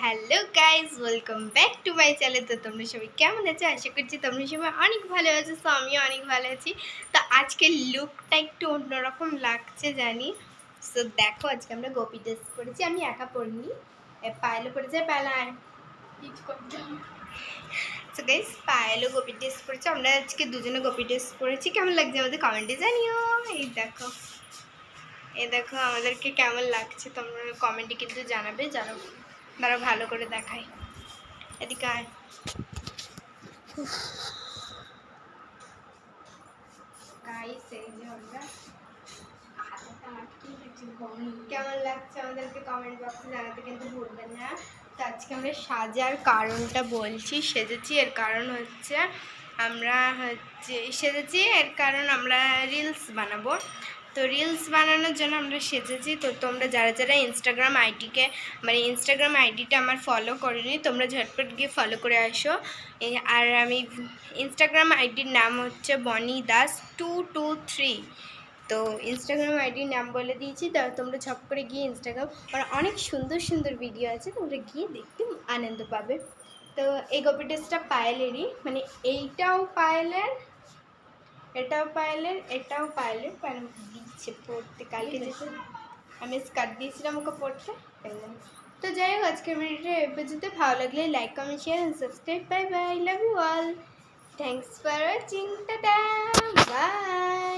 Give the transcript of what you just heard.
Hello guys, welcome back to my channel. তো তোমরা সবাই কেমন আছো? আশা করছি তোমরা সবাই অনেক ভালো আছো। সো আমিও অনেক ভালো আছি। তো আজকে লুকটা একটু অন্যরকম লাগছে জানি। সো দেখো, আজকে আমরা গোপী ড্রেস পরেছি। আমি একা পরিনি, পায়েলও পরেছে। পায়েলায় সো গাইজ, পায়েলও গোপী ড্রেস পরেছি। আমরা আজকে দুজনে গোপী ড্রেস পরেছি। কেমন লাগছে আমাদের কমেন্টে জানিও। এই দেখো আমাদেরকে কেমন লাগছে তোমরা কমেন্টে কিন্তু জানাবে। তারা ভালো করে দেখায়। এদিকে আয়। কেমন লাগছে আমাদেরকে কমেন্ট বক্সে জানাতে কিন্তু ভুলবেন না। তো আজকে আমরা সাজার কারণটা বলছি। সেজেছি এর কারণ হচ্ছে আমরা রিলস বানাবো। তো রিলস বানানোর জন্য আমরা সেজেছি। তো তোমরা যারা যারা ইনস্টাগ্রাম আইডিটা আমার ফলো করেনি, তোমরা ঝটপট গিয়ে ফলো করে আসো। আর আমি ইনস্টাগ্রাম আইডির নাম হচ্ছে বনি দাস 223। তো ইনস্টাগ্রাম আইডির নাম বলে দিয়েছি। তো তোমরা ঝপ করে গিয়ে ইনস্টাগ্রাম, আর অনেক সুন্দর সুন্দর ভিডিও আছে, তোমরা গিয়ে দেখতে আনন্দ পাবে। তো এই গোপী ড্রেসটা পায়েলেরই, মানে এইটাও পায়েলের, এটাও পায়েলের। দিচ্ছে পড়তে, কালকে যেতে আমি স্কার্ট দিয়েছিলাম ওকে পড়তে। তো যাই হোক, আজকের ভিডিওটা এ পর্যন্ত। ভালো লাগলে like, comment, share and subscribe. Bye bye, love you all, thanks for watching, tata, by.